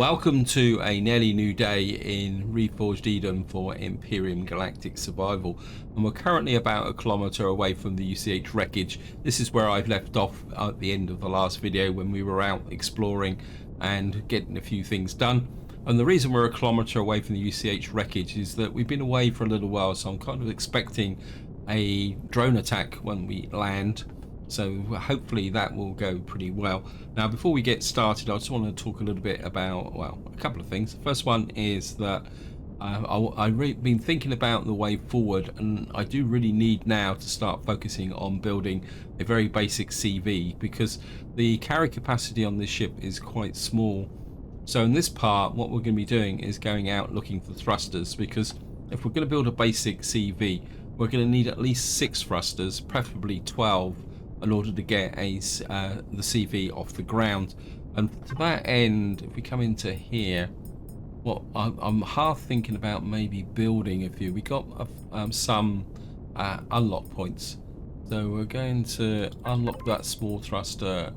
Welcome to a nearly new day in Reforged Eden for Empyrion Galactic Survival, and we're currently about a kilometre away from the UCH wreckage. This is where I've left off at the end of the last video when we were out exploring and getting a few things done. And the reason we're a kilometre away from the UCH wreckage is that we've been away for a little while, so I'm kind of expecting a drone attack when we land. So hopefully that will go pretty well. Now, before we get started, I just want to talk a little bit about, well, a couple of things. The first one is that I've been thinking about the way forward, and I do really need now to start focusing on building a very basic CV, because the carry capacity on this ship is quite small. So in this part, what we're going to be doing is going out looking for thrusters, because if we're going to build a basic CV, we're going to need at least 6 thrusters, preferably 12, in order to get the CV off the ground. And to that end, if we come into here, what I'm half thinking about maybe building a few. We got some unlock points, so we're going to unlock that small thruster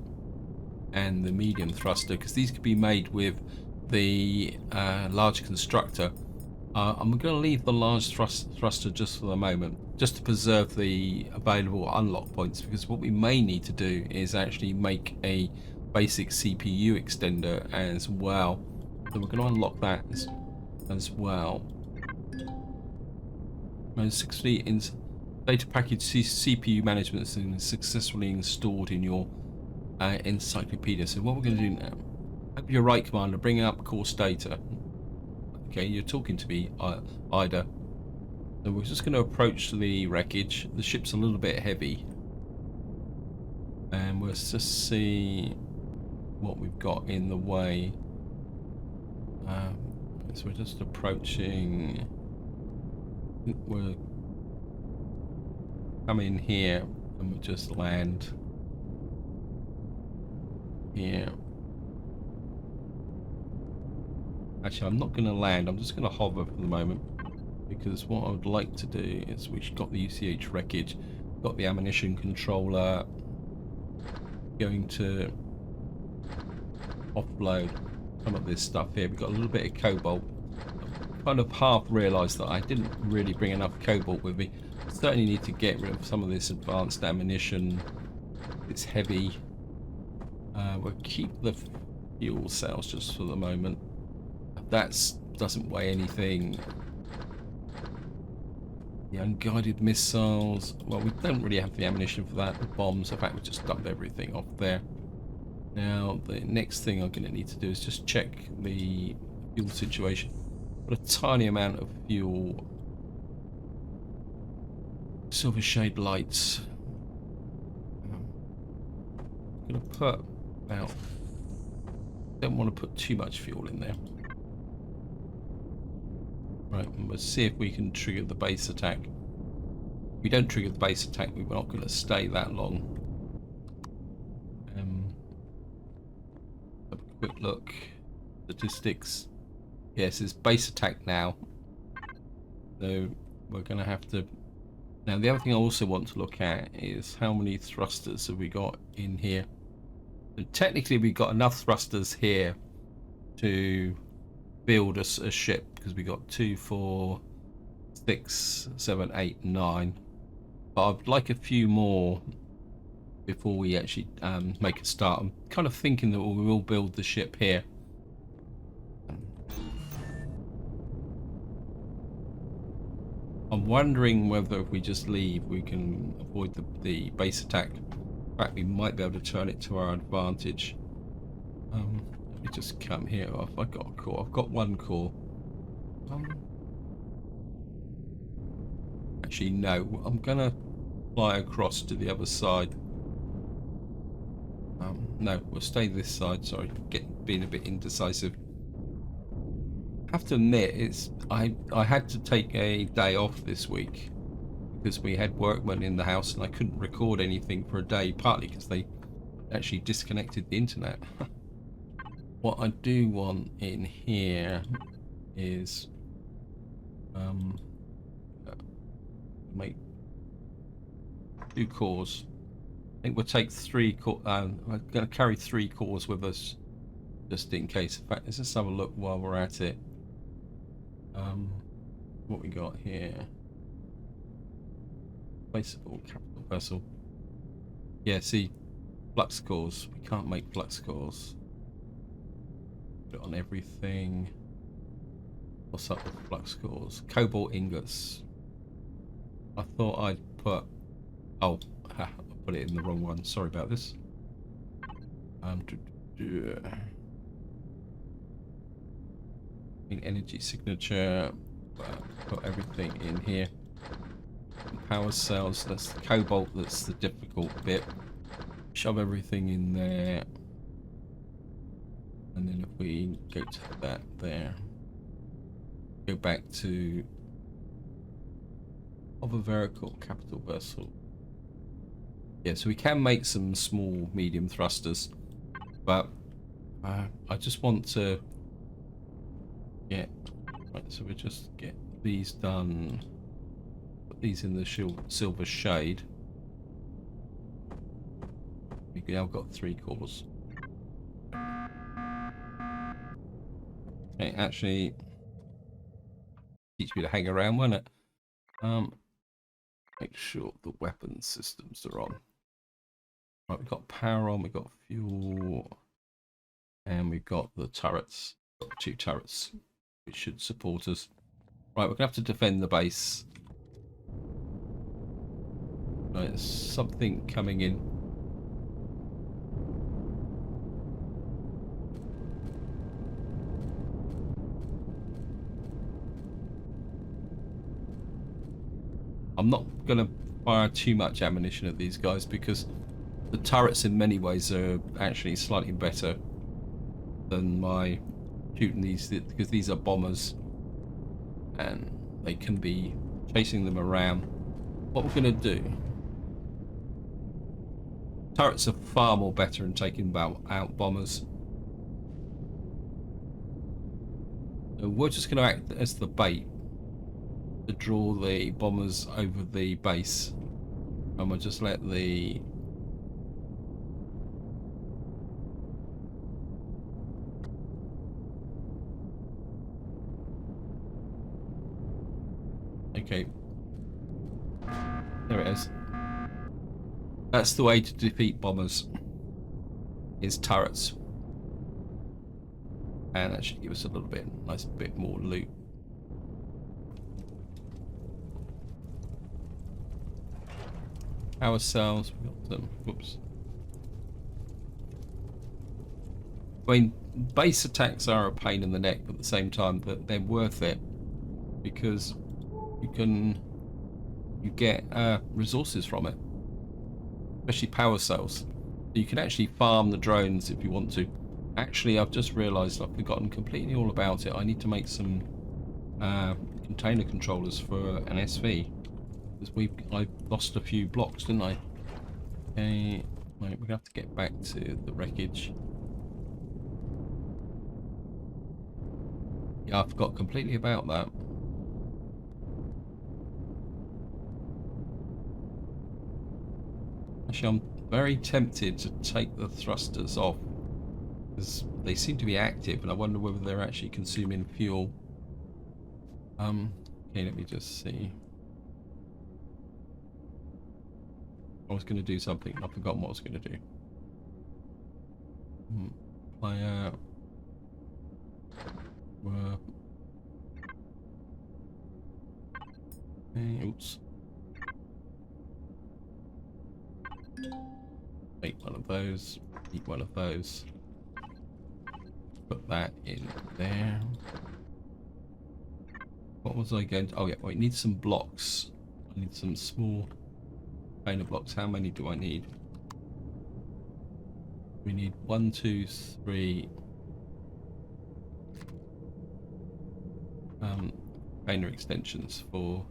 and the medium thruster, because these could be made with the large constructor. I'm going to leave the large thruster just for the moment, just to preserve the available unlock points, because what we may need to do is actually make a basic CPU extender as well. So we're going to unlock that as well. Successfully in data package CPU management is successfully installed in your encyclopedia. So what we're going to do now, hope you're right, Commander, bring up course data. Okay, you're talking to me, Ida. So we're just going to approach the wreckage. The ship's a little bit heavy, and we'll just see what we've got in the way. So we're just approaching. We'll come in here and we'll just land here. Actually, I'm not going to land. I'm just going to hover for the moment, because what I would like to do is we've got the UCH wreckage, got the ammunition controller, going to offload some of this stuff here. We've got a little bit of cobalt. I kind of half realised that I didn't really bring enough cobalt with me. I certainly need to get rid of some of this advanced ammunition. It's heavy. We'll keep the fuel cells just for the moment. That doesn't weigh anything. The unguided missiles, well, we don't really have the ammunition for that. The bombs, in fact, we just dumped everything off there. Now, the next thing I'm going to need to do is just check the fuel situation. Got a tiny amount of fuel. Silver shade lights. I'm going to put about... don't want to put too much fuel in there. Right, and we'll see if we can trigger the base attack. If we don't trigger the base attack, we're not going to stay that long. Have a quick look. Statistics. Yes, it's base attack now. So we're going to have to... Now, the other thing I also want to look at is how many thrusters have we got in here. So technically, we've got enough thrusters here to build a ship, because we got 2, 4, 6, 7, 8, 9. But I'd like a few more before we actually make a start. I'm kind of thinking that we will build the ship here. I'm wondering whether if we just leave, we can avoid the base attack. In fact, we might be able to turn it to our advantage. Let me just come here. Oh, I've got a core. I've got one core. Actually, no. I'm gonna fly across to the other side. No, we'll stay this side. Sorry, being a bit indecisive. I have to admit, I had to take a day off this week because we had workmen in the house and I couldn't record anything for a day, partly because they actually disconnected the internet. What I do want in here is make 2 cores. I think we'll take 3 cores. I'm going to carry 3 cores with us just in case. In fact, let's just have a look while we're at it. What we got here? Placeable capital vessel. Yeah, see, flux cores. We can't make flux cores. Put it on everything. What's up with flux cores? Cobalt ingots. I thought I'd put. Oh, I put it in the wrong one. Sorry about this. Energy signature. Put everything in here. Power cells. That's the cobalt. That's the difficult bit. Shove everything in there. And then if we go to that there, go back to of a vertical capital vessel. Yeah, so we can make some small medium thrusters, but I just want to get right. So we just get these done. Put these in the silver shade. We've now got 3 cores. Okay, actually teach me to hang around, won't it? Make sure the weapon systems are on. Right, we've got power on, we've got fuel, and we've got the turrets. Got 2 turrets, which should support us. Right, we're gonna have to defend the base. Right, there's something coming in. I'm not going to fire too much ammunition at these guys because the turrets in many ways are actually slightly better than my shooting these, because these are bombers and they can be chasing them around. What we're going to do, turrets are far more better in taking out bombers. So we're just going to act as the bait to draw the bombers over the base, and we'll just let the okay, there it is. That's the way to defeat bombers, is turrets, and that should give us a little bit nice bit more loot. Power cells, we got them. Whoops. I mean, base attacks are a pain in the neck, but at the same time, that they're worth it because you get resources from it, especially power cells. You can actually farm the drones if you want to. Actually, I've just realised I've forgotten completely all about it. I need to make some container controllers for an SV. I lost a few blocks, didn't I? Okay, right, we're gonna have to get back to the wreckage. Yeah, I forgot completely about that. Actually, I'm very tempted to take the thrusters off because they seem to be active, and I wonder whether they're actually consuming fuel. Okay, let me just see. I was going to do something. I've forgotten what I was going to do. Player. Oops. Make one of those. Eat one of those. Put that in there. What was I going to... Oh yeah, wait, I need some blocks. I need some small container blocks. How many do I need? We need 1, 2, 3 container extensions for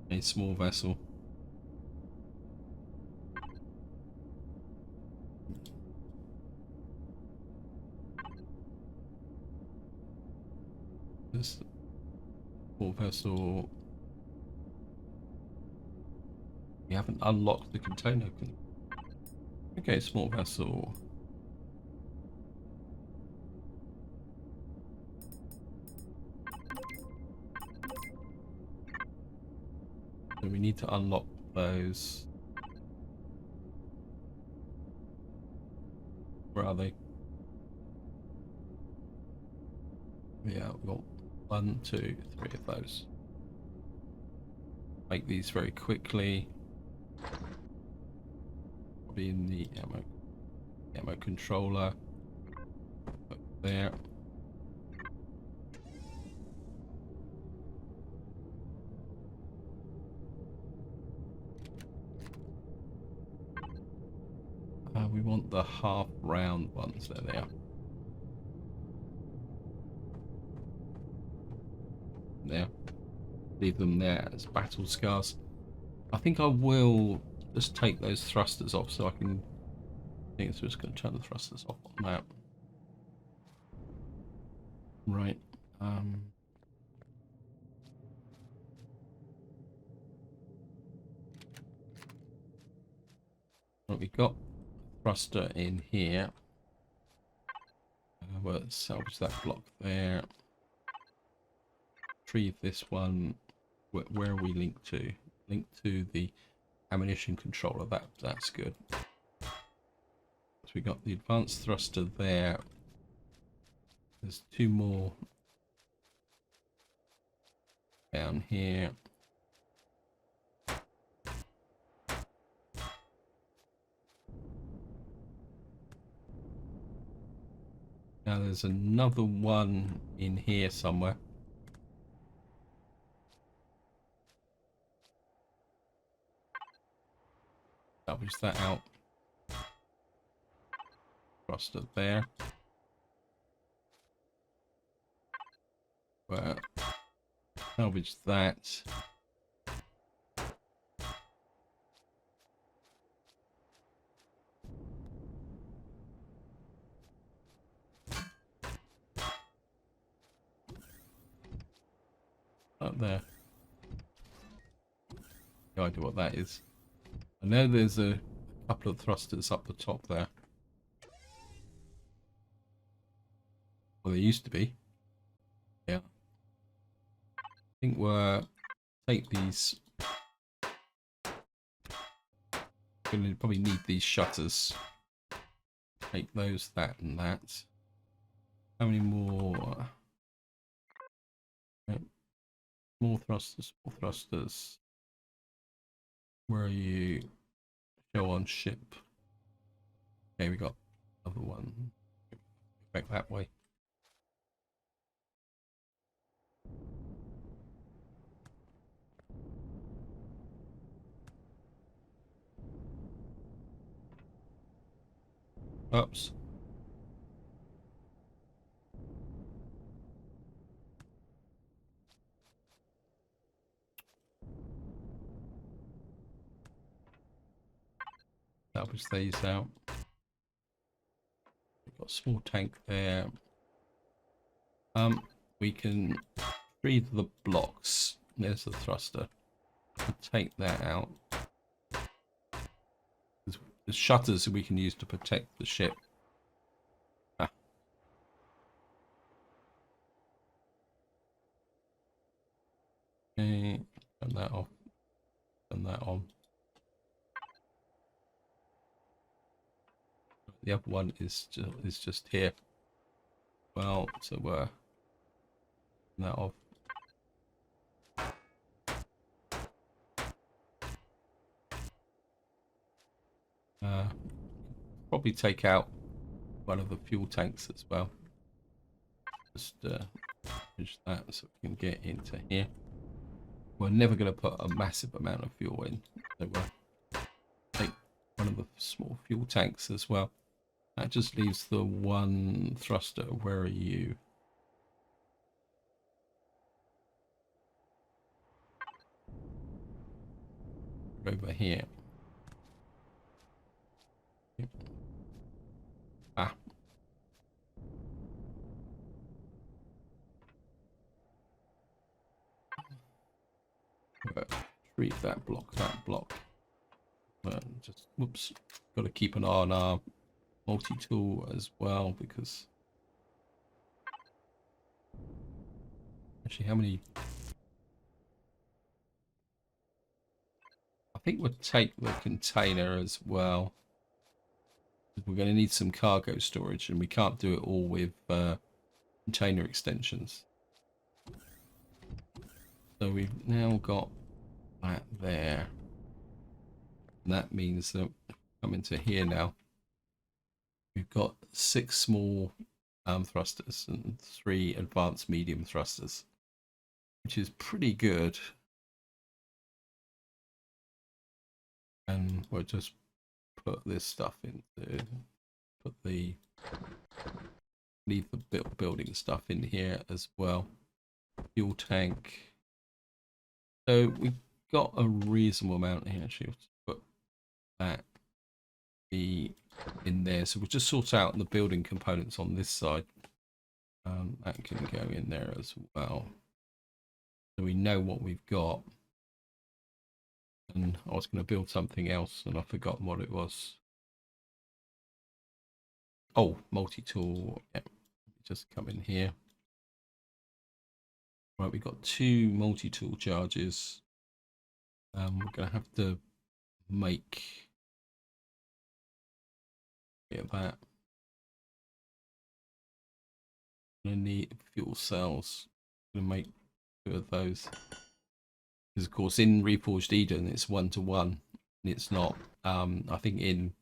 a small vessel. This small vessel. We haven't unlocked the container. Okay, small vessel. So we need to unlock those. Where are they? Yeah, we've got 1, 2, 3 of those. Make these very quickly. Probably in the ammo controller. Up there. We want the half round ones. There they are. There. Leave them there as battle scars. I think I will just take those thrusters off so I can. I think it's just going to turn the thrusters off on that. Right. What we got? Thruster in here. Well, let's salvage that block there. Retrieve this one. Where are we linked to? Linked to the ammunition controller. That's good. So we got the advanced thruster there. There's 2 more down here. Now there's another one in here somewhere. Salvage that out. Thruster there. Well, salvage that. Up there. No idea what that is. I know there's a couple of thrusters up the top there. Well, there used to be. Yeah. I think we'll take these. Going to probably need these shutters. Take those, that, and that. How many more? Right. More thrusters, more thrusters. Where are you? Show on ship. Okay, we got another one. Back that way. Oops. Salvage these out. We've got a small tank there. We can retrieve the blocks. There's the thruster. We'll take that out. There's shutters that we can use to protect the ship. Ah. Okay, turn that off. Turn that on. The other one is just here. Well, so we're that off. Probably take out one of the fuel tanks as well. Just finish that so we can get into here. We're never going to put a massive amount of fuel in, so we'll take one of the small fuel tanks as well. That just leaves the one thruster. Where are you? Over here. Yep. Ah. Retrieve that block, just, whoops. Got to keep an eye on our multi-tool as well, because actually how many think we'll take the container as well. We're going to need some cargo storage, and we can't do it all with container extensions. So we've now got that there. And that means that come into here now. We've got 6 small thrusters and 3 advanced medium thrusters, which is pretty good. And we'll just put this stuff into, leave the building stuff in here as well. Fuel tank. So we've got a reasonable amount here. Actually, we'll put that in there. So we'll just sort out the building components on this side. That can go in there as well. So we know what we've got. And I was going to build something else and I've forgotten what it was. Oh, multi-tool. Yeah, just come in here. Right, we've got 2 multi-tool charges. We're going to have to make that. Going to need fuel cells. Going to make 2 of those. Because of course in Reforged Eden it's 1-to-1, and it's not. I think in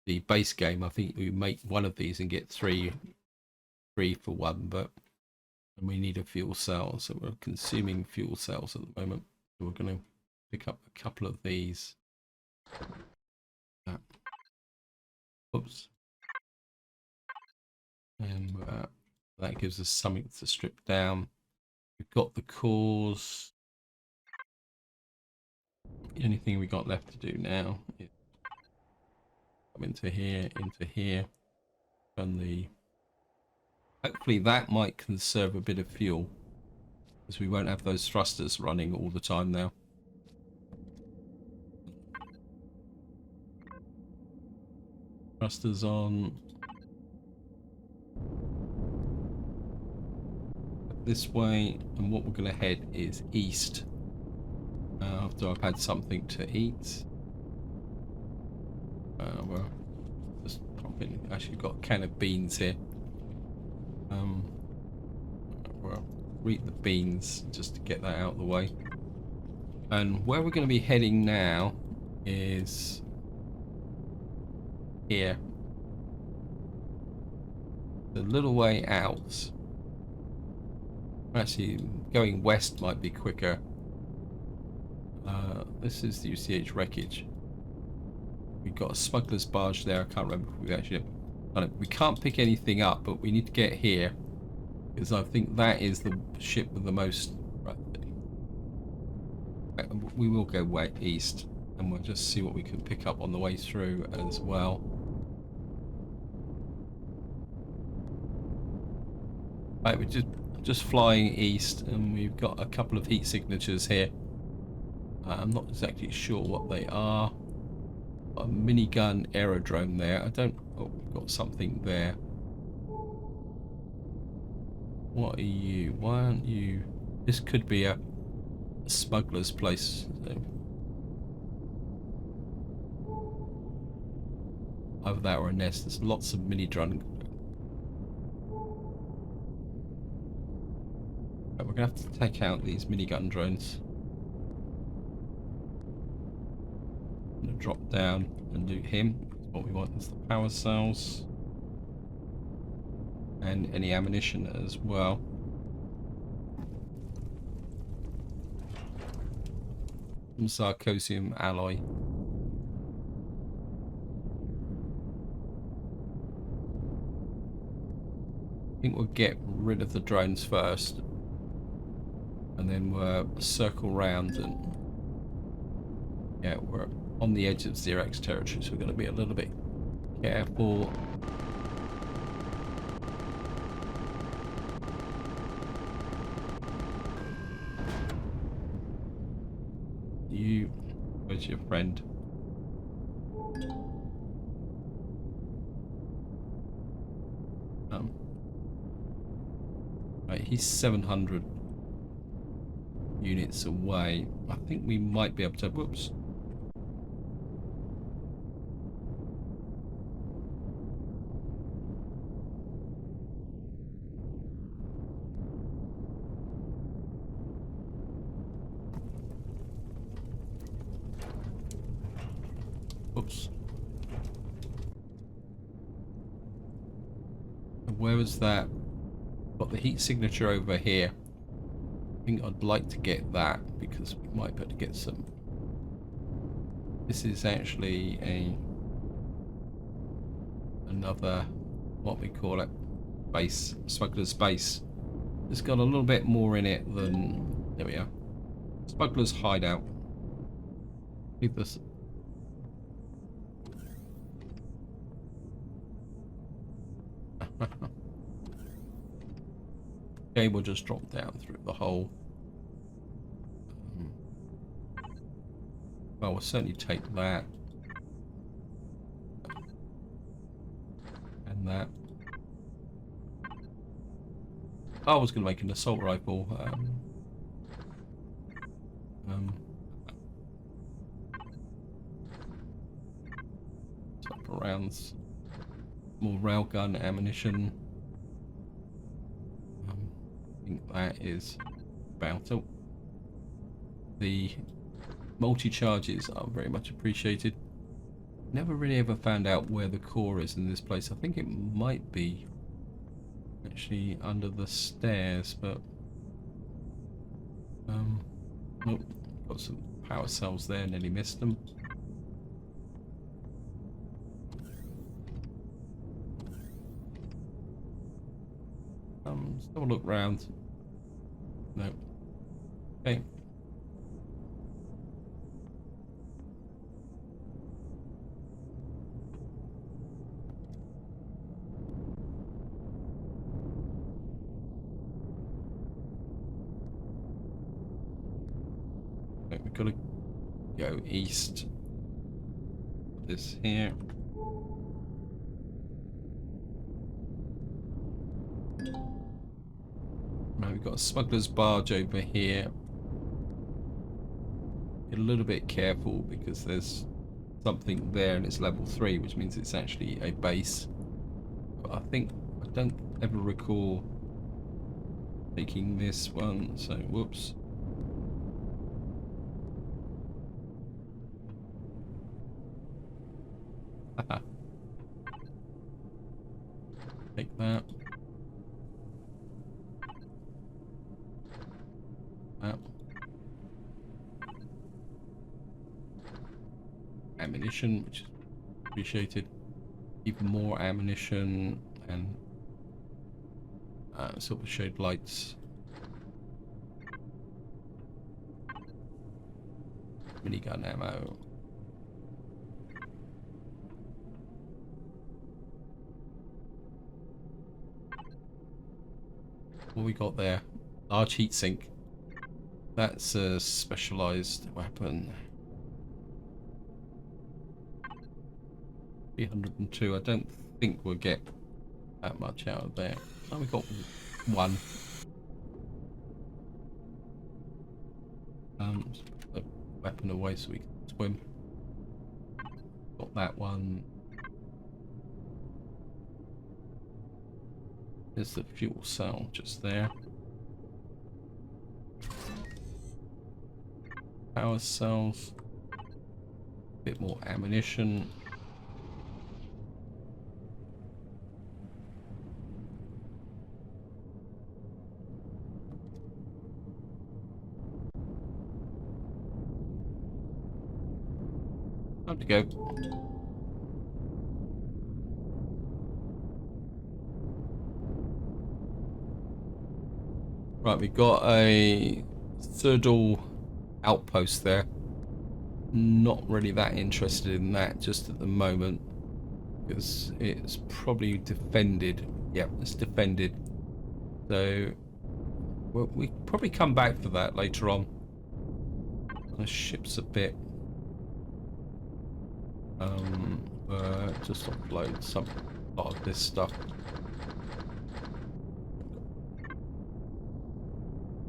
the base game I think we make 1 of these and get 3 for 1, but and we need a fuel cell, so we're consuming fuel cells at the moment. So we're going to pick up a couple of these. Oops. And that gives us something to strip down. We've got the cores. The only thing we got left to do now is come into here, and hopefully that might conserve a bit of fuel, because we won't have those thrusters running all the time now. Thrusters on. This way, and what we're going to head is east. After I've had something to eat. Well, just drop in. Actually got a can of beans here. Well, eat the beans just to get that out of the way. And where we're going to be heading now is here. A little way out. Actually, going west might be quicker. This is the UCH wreckage. We've got a smuggler's barge there. I can't remember if we actually done it. We can't pick anything up, but we need to get here, because I think that is the ship with the most. Right. We will go way east, and we'll just see what we can pick up on the way through as well. Right, we're just flying east, and we've got a couple of heat signatures here. I'm not exactly sure what they are. A minigun aerodrome there. I don't. Oh, we've got something there. What are you? Why aren't you? This could be a smuggler's place. So. Either that or a nest. There's lots of mini drone. Right, we're gonna have to take out these minigun drones. Drop down and do him. What we want is the power cells and any ammunition as well. Some sarcosium alloy. I think we'll get rid of the drones first, and then we'll circle round, and yeah, we're on the edge of Xerax territory, so we're going to be a little bit careful. Where's your friend? Right, he's 700 units away. I think we might be able to. Whoops. where was that? Got the heat signature over here. I think I'd like to get that because we might be able to get some. This is actually another, what we call it, base, smuggler's base. It's got a little bit more in it than, there we are, smuggler's hideout. Leave this. Okay, we'll just drop down through the hole. Well, we'll certainly take that. And that. I was going to make an assault rifle. Swap rounds. More railgun ammunition. I think that is about it. The multi-charges are very much appreciated. Never really ever found out where the core is in this place. I think it might be actually under the stairs, but nope. Got some power cells there, nearly missed them. Still look round. No. Okay. We've got to go east. Put this here. Right, we've got a smuggler's barge over here. Get a little bit careful because there's something there and it's level 3, which means it's actually a base. But I don't ever recall taking this one, so whoops. Take that. That. Ammunition, which is appreciated. Even more ammunition and silver shade lights. Minigun ammo. What we got there? Large heatsink. That's a specialized weapon. 302. I don't think we'll get that much out of there. Oh, we got one. Put the weapon away so we can swim. Got that one. There's the fuel cell just there. Power cells. A bit more ammunition. Time to go. Right, we've got a Thirdal outpost there. Not really that interested in that just at the moment because it's probably defended. Yep, it's defended. So we probably come back for that later on. The ship's a bit just offload some part of this stuff.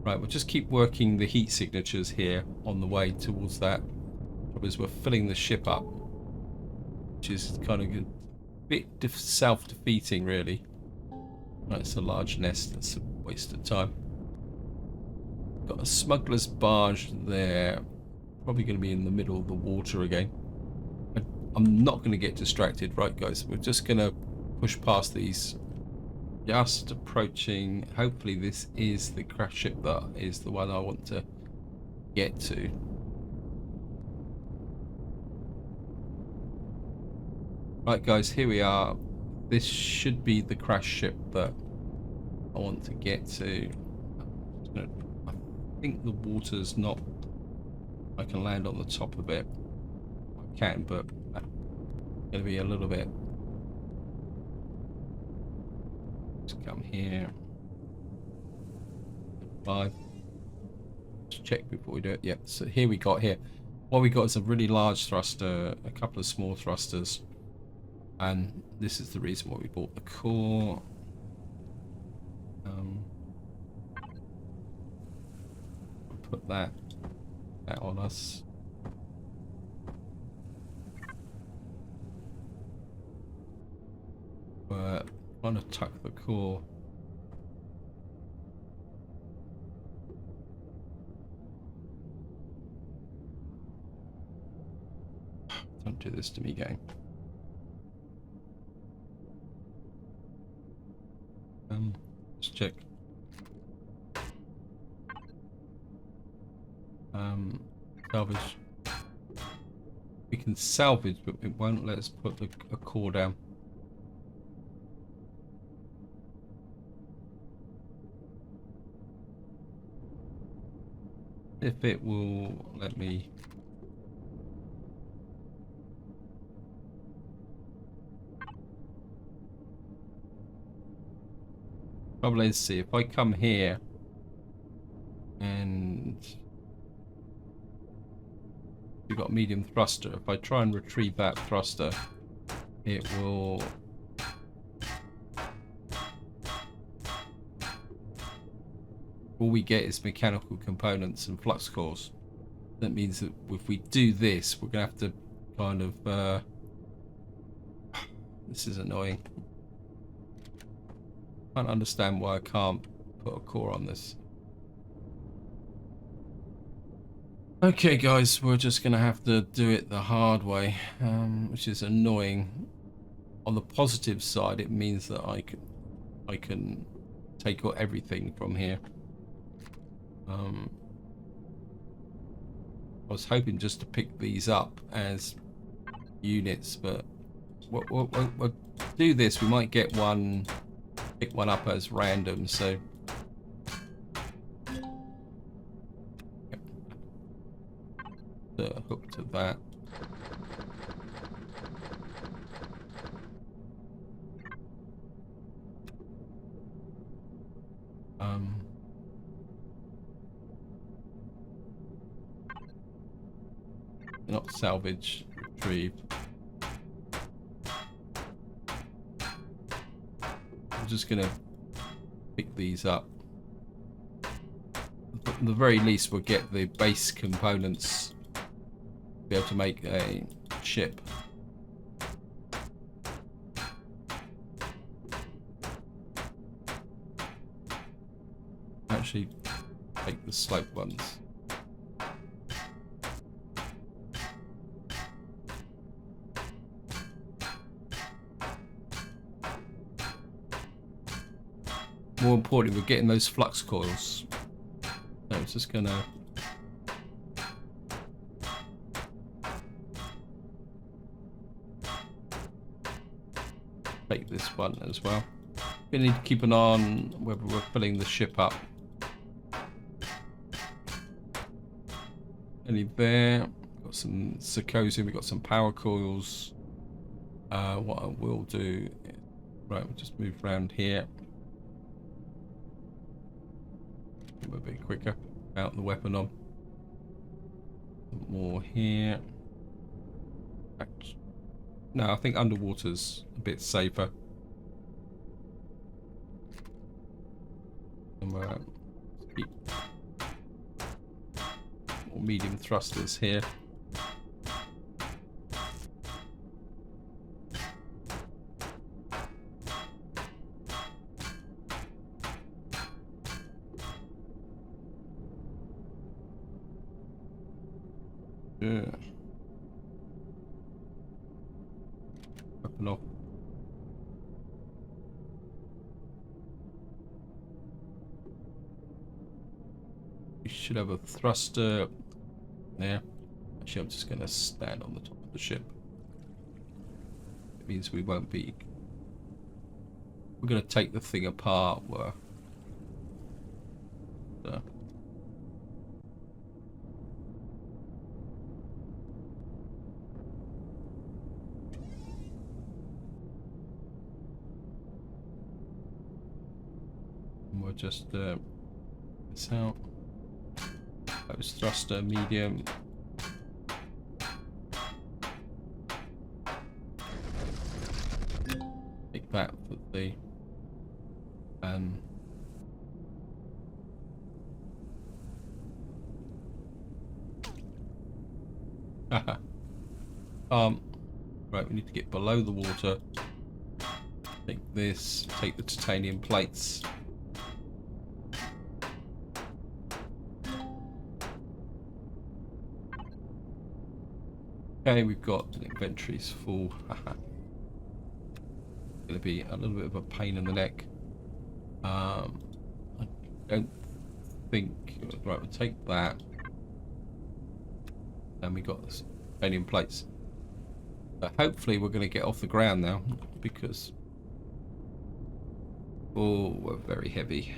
Right, we'll just keep working the heat signatures here on the way towards that. Because we're filling the ship up, which is kind of a bit self-defeating, really. Right, it's a large nest. That's a waste of time. Got a smuggler's barge there. Probably going to be in the middle of the water again. I'm not going to get distracted, right, guys? We're just going to push past these just approaching. Hopefully this is the crash ship that is the one I want to get to. Right guys, here we are. This should be the crash ship that I want to get to. I think the water's not... I can land on the top of it. I can, but it's going to be a little bit... Let's come here. 5. Let's check before we do it. Yep, so here we got here. What we got is a really large thruster, a couple of small thrusters. And this is the reason why we bought the core. Put that on us. We're trying to tuck the core. Don't do this to me, game. Let's check. Salvage. We can salvage, but it won't let us put a core down. If it will let me. Probably, let's see if I come here and we've got medium thruster. If I try and retrieve that thruster, it will. All we get is mechanical components and flux cores. That means that if we do this, we're gonna have to kind of. This is annoying. I can't understand why I can't put a core on this. Okay guys, we're just gonna have to do it the hard way, which is annoying. On the positive side, it means that I can take out everything from here. I was hoping just to pick these up as units, but we'll do this. We might get one. Pick one up as random, so hook to that. Not salvage, retrieve. I'm just gonna pick these up. At the very least, we'll get the base components to be able to make a ship. Actually, take the slope ones. More importantly, we're getting those flux coils. So it's just gonna take this one as well. We need to keep an eye on whether we're filling the ship up. Any there? Got some Sarkozy, we've got some power coils. What I will do, right, we'll just move around here. A bit quicker. Out the weapon on. More here. No, I think underwater's a bit safer. And keep more medium thrusters here. Yeah. Weapon off. We should have a thruster there. Actually, I'm just going to stand on the top of the ship. It means we won't be... We're going to take the thing apart. We'll just this out. That was thruster, medium. Take that for the right, we need to get below the water. Take this, take the titanium plates. Okay, we've got the inventories full. Going to be a little bit of a pain in the neck. I don't think... Right, we'll take that. And we got the titanium plates. But hopefully we're going to get off the ground now, because... Oh, we're very heavy.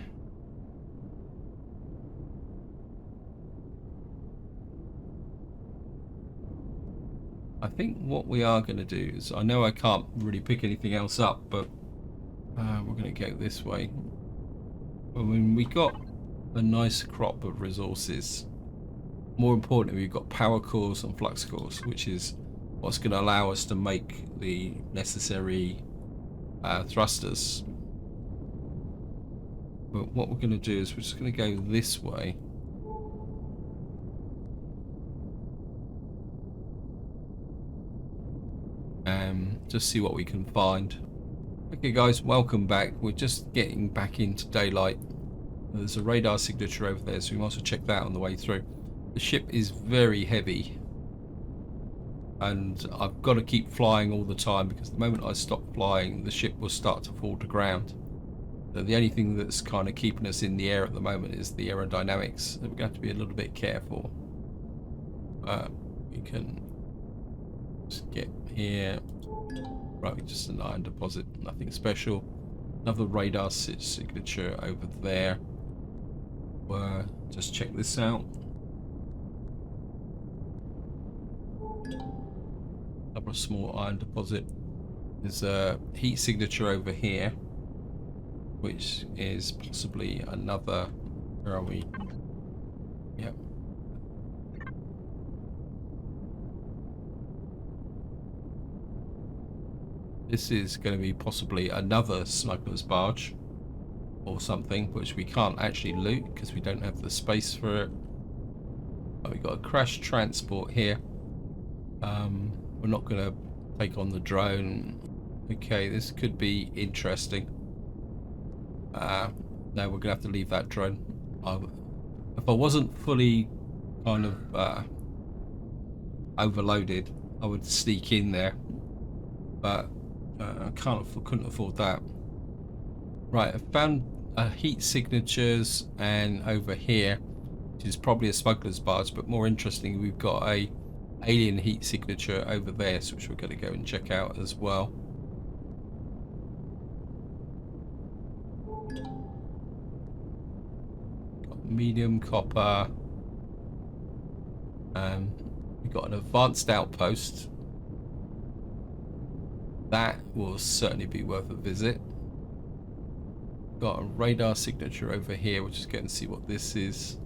I think what we are going to do is, I know I can't really pick anything else up, but we're going to go this way. I mean, we got a nice crop of resources. More importantly, we've got power cores and flux cores, which is what's going to allow us to make the necessary thrusters. But what we're going to do is we're just going to go this way. Just see what we can find. Okay guys, welcome back. We're just getting back into daylight. There's a radar signature over there, so we might also check that on the way through. The ship is very heavy, and I've got to keep flying all the time, because the moment I stop flying, the ship will start to fall to ground. So the only thing that's kind of keeping us in the air at the moment is the aerodynamics, so we're going to have to be a little bit careful. We can just get here. Right, just an iron deposit, nothing special. Another radar signature over there. Just check this out. Another small iron deposit. There's a heat signature over here, which is possibly another... Where are we? Yep. This is going to be possibly another smuggler's barge or something, which we can't actually loot because we don't have the space for it. But we've got a crash transport here. We're not going to take on the drone. Okay, this could be interesting. No, we're going to have to leave that drone. If I wasn't fully kind of overloaded, I would sneak in there. But I couldn't afford that. Right, I found heat signatures, and over here, which is probably a smuggler's barge, but more interesting, we've got a alien heat signature over there, so which we're going to go and check out as well. Got medium copper. We've got an advanced outpost. That will certainly be worth a visit. Got a radar signature over here. We'll just go and see what this is.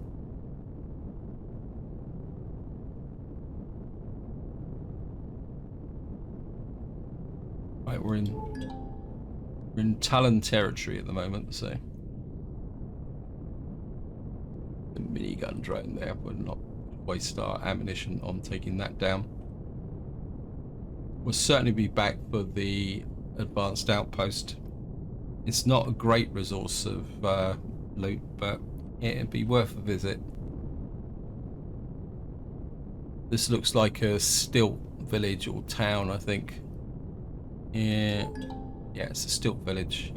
Right, we're in Talon territory at the moment, so the minigun drone there. We'll not waste our ammunition on taking that down. We'll certainly be back for the advanced outpost. It's not a great resource of loot, but it'd be worth a visit. This looks like a stilt village or town, I think. Yeah, it's a stilt village.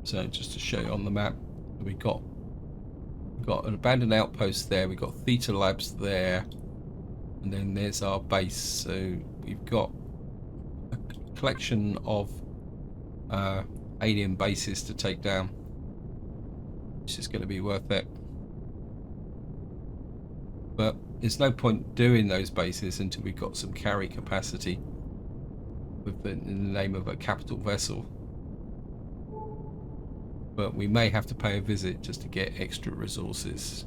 So just to show you on the map, we've got an abandoned outpost there, we've got Theta Labs there, and then there's our base. So we've got a collection of alien bases to take down, which is going to be worth it. But there's no point doing those bases until we've got some carry capacity in the name of a capital vessel. But we may have to pay a visit just to get extra resources.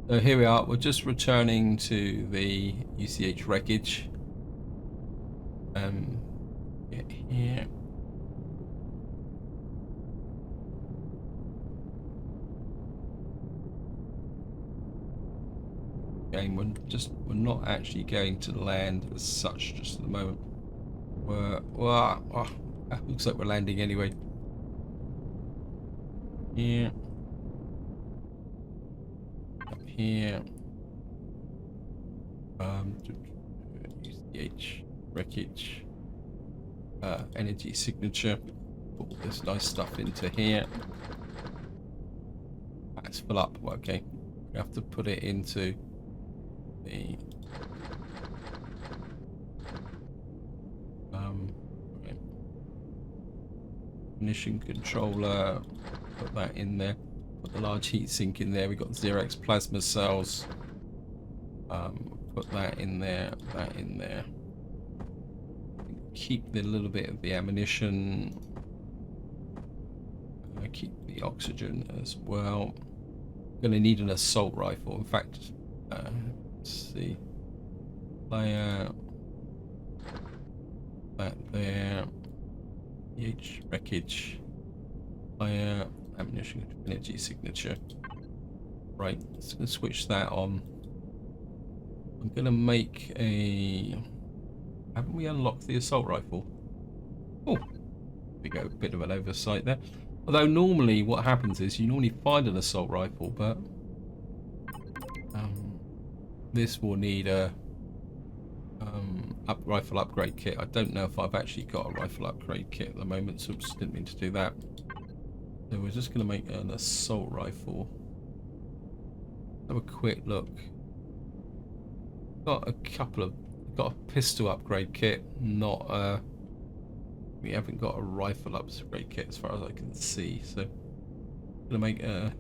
So here we are, we're just returning to the UCH wreckage. Get here. Again, we're not actually going to land as such just at the moment. Looks like we're landing anyway. Here. Up here. UCH wreckage. Energy signature. Put all this nice stuff into here. That's full up. Okay. We have to put it into the ignition controller, put that in there, put the large heatsink in there, we've got Xerox plasma cells, put that in there, keep the little bit of the ammunition, keep the oxygen as well. Going to need an assault rifle, in fact, let's see, player, that there, wreckage, player, ammunition, energy signature. Right, let's gonna switch that on. I'm gonna make a. Haven't we unlocked the assault rifle? Oh, there we go. Bit of an oversight there. Although normally what happens is you normally find an assault rifle, but this will need a rifle upgrade kit. I don't know if I've actually got a rifle upgrade kit at the moment, so I just didn't mean to do that. So we're just going to make an assault rifle. Have a quick look. Got a pistol upgrade kit, not we haven't got a rifle upgrade kit as far as I can see. So I'm going to make a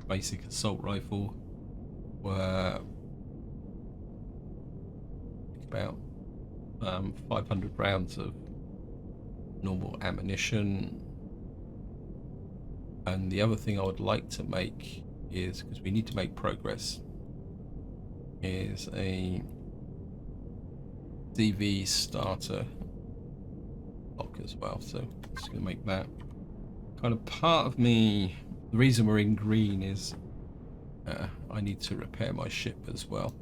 basic assault rifle where about 500 rounds of normal ammunition. And the other thing I would like to make is, because we need to make progress, is a DV starter block as well. So I'm just going to make that. Kind of part of me, the reason we're in green is I need to repair my ship as well.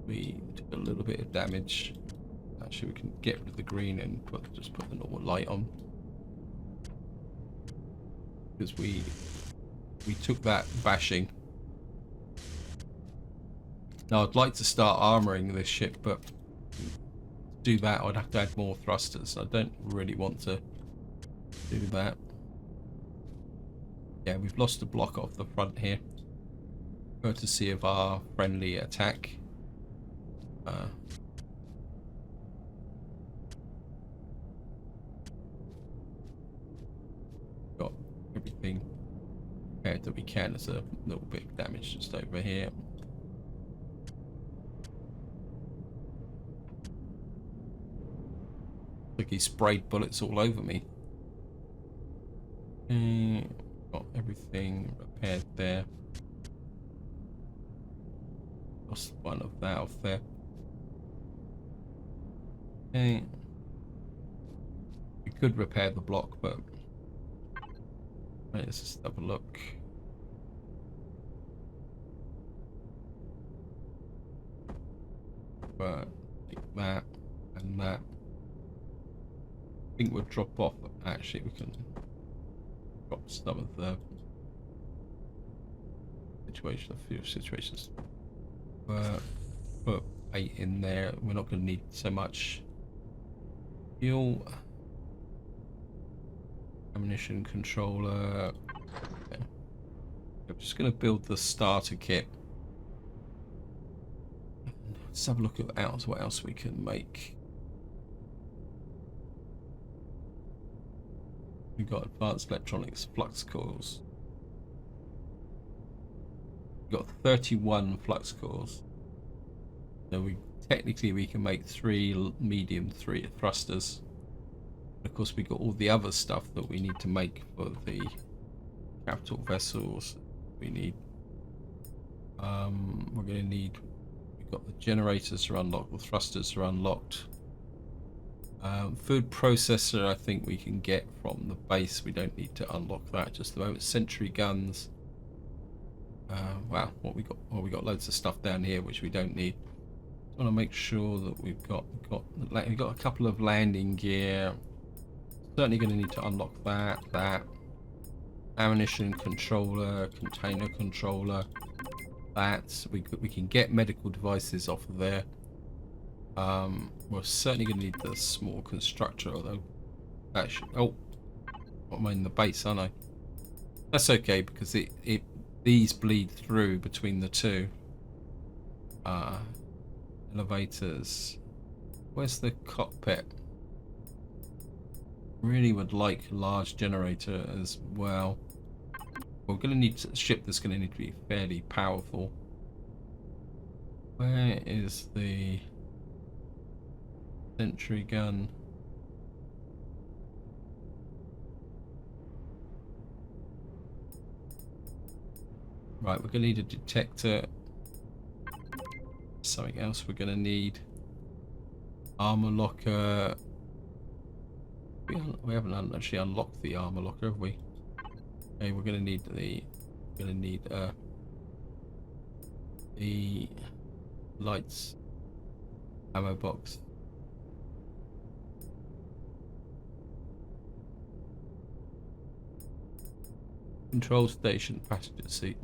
We took a little bit of damage. Actually, we can get rid of the green and just put the normal light on, because we took that bashing. Now I'd like to start armoring this ship, but to do that I'd have to add more thrusters. I don't really want to do that. Yeah, we've lost a block off the front here, courtesy of our friendly attack. Got everything repaired that we can. There's a little bit of damage just over here. Like he sprayed bullets all over me. Got everything repaired there. Lost one of that off there. Okay. We could repair the block, but let's just have a look. But take that and that. I think we'll drop off. Actually, we can drop some of the few situations. Put 8 in there. We're not going to need so much fuel. Ammunition controller. Okay. I'm just going to build the starter kit. Let's have a look at what else we can make. We've got advanced electronics flux coils. We've got 31 flux coils. So technically we can make 3 medium, 3 thrusters. Of course, we got all the other stuff that we need to make for the capital vessels. We need. We're going to need. We've got the generators are unlocked. The thrusters are unlocked. Food processor, I think we can get from the base. We don't need to unlock that just at the moment. Sentry guns. Wow, what we got? Well, we got loads of stuff down here which we don't need. I want to make sure that we've got a couple of landing gear. Certainly going to need to unlock that ammunition controller, container controller. That we can get medical devices off of there. We're certainly going to need the small constructor, although actually, oh, I'm in the base, aren't I? That's okay because these bleed through between the two. Elevators. Where's the cockpit? Really would like a large generator as well. We're going to need a ship that's going to need to be fairly powerful. Where is the sentry gun? Right, we're going to need a detector. Something else we're going to need. Armor locker. We haven't actually unlocked the armor locker, have we? Okay, we're going to need the lights ammo box. Control station, passenger seat.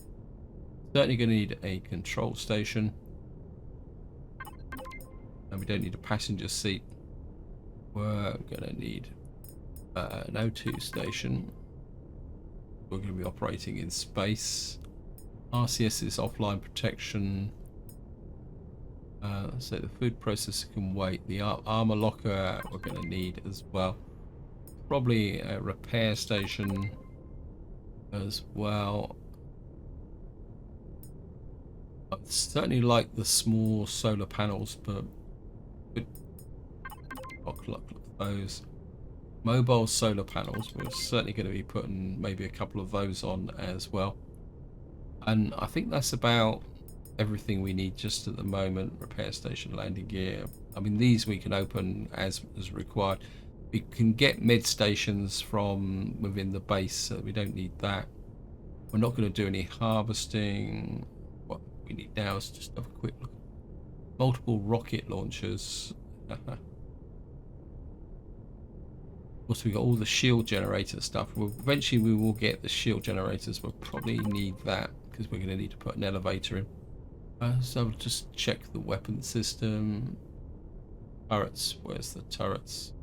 Certainly going to need a control station. And we don't need a passenger seat. We're going to need an O2 station. We're going to be operating in space. RCS is offline protection. So the food processor can wait. The armor locker we're going to need as well. Probably a repair station as well. I'd certainly like the small solar panels, but look those mobile solar panels. We're certainly going to be putting maybe a couple of those on as well. And I think that's about everything we need just at the moment. Repair station, landing gear. I mean, these we can open as required. We can get med stations from within the base, so we don't need that. We're not going to do any harvesting. What we need now is just have a quick look. Multiple rocket launchers. Also, we got all the shield generator stuff. Eventually we will get the shield generators. We'll probably need that because we're going to need to put an elevator in. So I'll just check the weapon system. Turrets. Where's the turrets?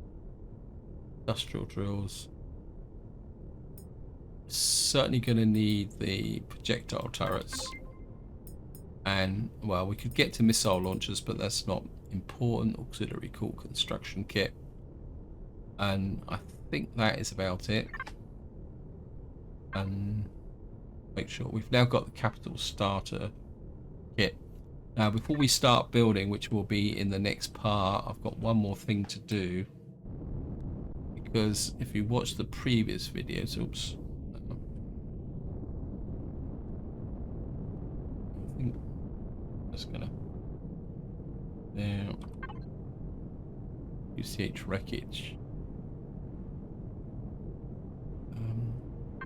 Industrial drills. Certainly going to need the projectile turrets. And, well, we could get to missile launchers, but that's not important. Auxiliary core construction kit. And I think that is about it. And make sure we've now got the capital starter kit. Now, before we start building, which will be in the next part, I've got one more thing to do. Because if you watch the previous videos, oops. I think I'm just gonna. There. UCH wreckage.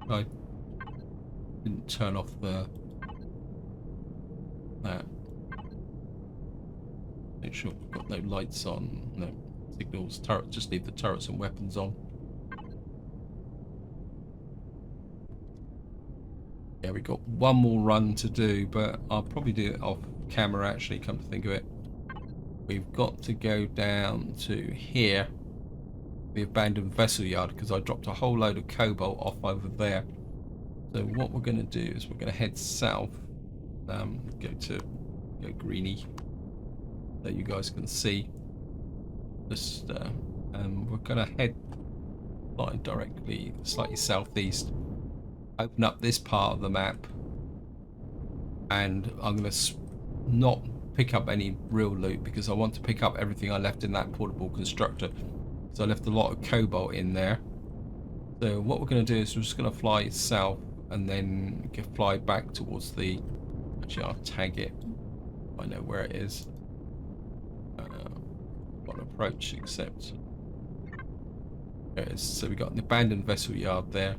I didn't turn off that. Make sure we've got no lights on, no signals, turret. Just leave the turrets and weapons on. Yeah, we've got one more run to do, but I'll probably do it off camera actually, come to think of it. We've got to go down to here the abandoned vessel yard because I dropped a whole load of cobalt off over there. So what we're going to do is we're going to head south, go greeny, so you guys can see. Just we're going to head directly slightly southeast, open up this part of the map, and I'm going to not pick up any real loot because I want to pick up everything I left in that portable constructor. So I left a lot of cobalt in there. So what we're going to do is we're just going to fly south and then fly back towards the, actually I'll tag it, I know where it is. Got an approach accept. There it is. So we got an abandoned vessel yard there.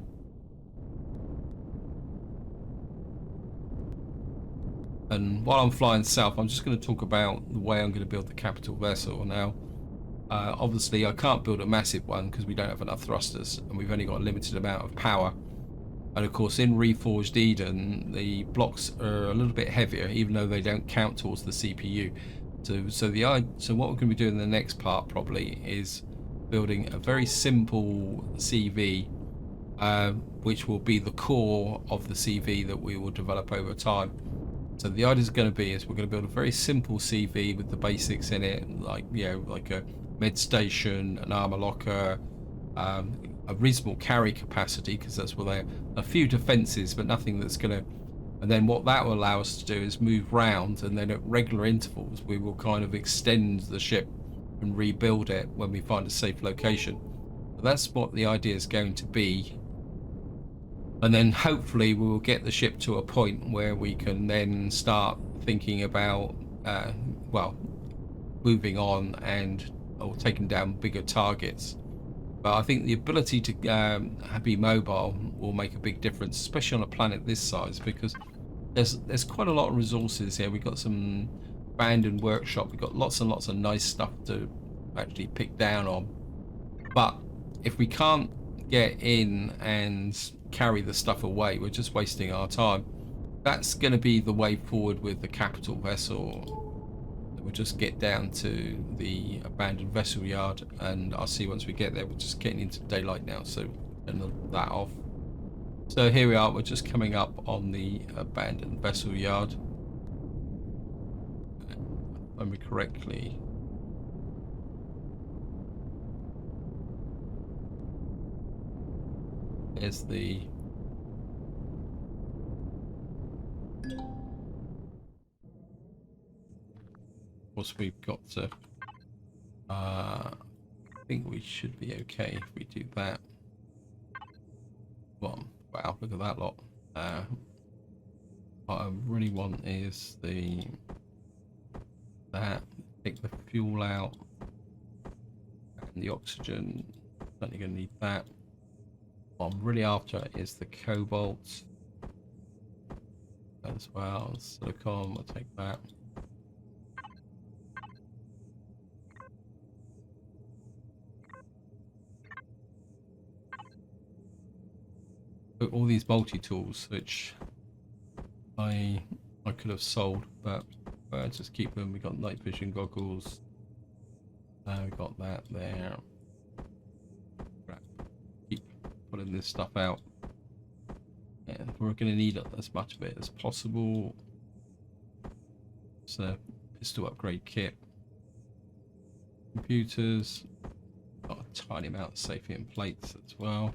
And while I'm flying south, I'm just going to talk about the way I'm going to build the capital vessel. Now, obviously I can't build a massive one because we don't have enough thrusters and we've only got a limited amount of power. And of course in Reforged Eden the blocks are a little bit heavier even though they don't count towards the CPU. So what we're going to be doing in the next part probably is building a very simple CV which will be the core of the CV that we will develop over time. So the idea is going to be is we're going to build a very simple CV with the basics in it, like like a med station, an armor locker, a reasonable carry capacity because that's what they're, a few defenses, but nothing that's going to. And then what that will allow us to do is move round, and then at regular intervals we will kind of extend the ship and rebuild it when we find a safe location. So that's what the idea is going to be. And then hopefully we will get the ship to a point where we can then start thinking about, moving on or taking down bigger targets. But I think the ability to be mobile will make a big difference, especially on a planet this size, because there's quite a lot of resources here. We've got some abandoned workshop. We've got lots and lots of nice stuff to actually pick down on. But if we can't get in and carry the stuff away, we're just wasting our time. That's going to be the way forward with the capital vessel. We'll just get down to the abandoned vessel yard, and I'll see once we get there. We're just getting into daylight now, so turn that off. So here we are, we're just coming up on the abandoned vessel yard. If I remember correctly, there's the of course we've got to I think we should be okay if we do that. Well, wow, look at that lot. What I really want is take the fuel out and the oxygen. Certainly going to need that. What I'm really after is the cobalt as well. Silicon, I'll take that. All these multi-tools which I could have sold, but just keep them. We got night vision goggles. We got that there. Crap. Keep putting this stuff out. Yeah, we're going to need as much of it as possible. So pistol upgrade kit. Computers. Got a tiny amount of sapient plates as well.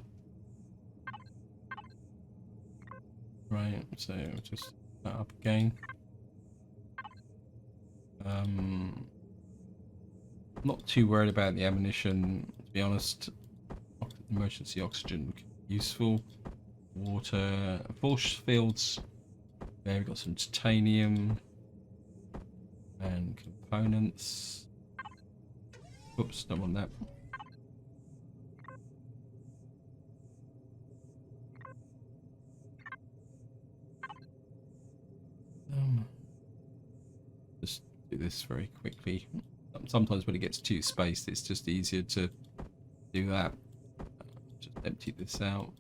Right, so just that up again. Not too worried about the ammunition, to be honest. Emergency oxygen useful. Water, force fields. There we've got some titanium and components. Oops, don't want that. Just do this very quickly. Sometimes when it gets too spaced, it's just easier to do that. Just empty this out.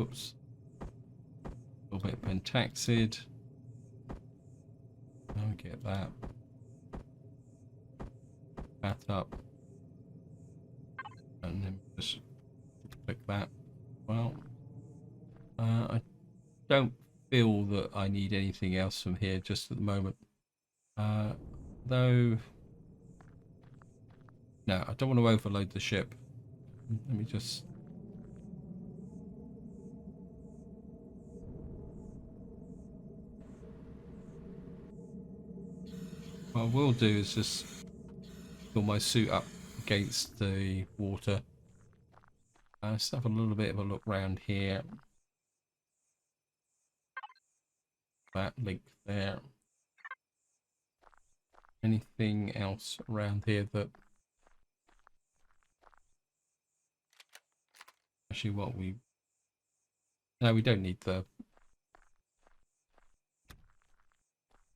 Oops. A little bit of pentaxid. I'll get that. that up, and then just click that. Well, I don't feel that I need anything else from here just at the moment. Though, no, I don't want to overload the ship. Let me just. What I will do is just fill my suit up against the water. Let's have a little bit of a look around here. That link there. Anything else around here that actually what we no, we don't need the.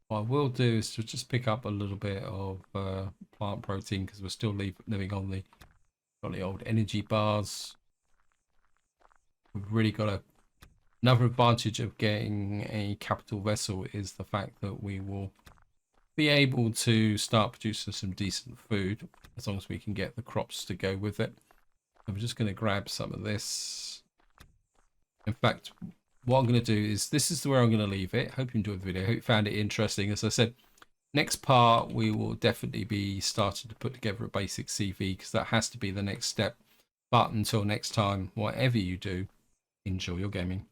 What I will do is to just pick up a little bit of plant protein because we're still living on the old energy bars. We've really got another advantage of getting a capital vessel is the fact that we will be able to start producing some decent food as long as we can get the crops to go with it. I'm just going to grab some of this. In fact, what I'm going to do is this is where I'm going to leave it. Hope you enjoyed the video. Hope you found it interesting. As I said, next part we will definitely be starting to put together a basic CV because that has to be the next step. But until next time, whatever you do, enjoy your gaming.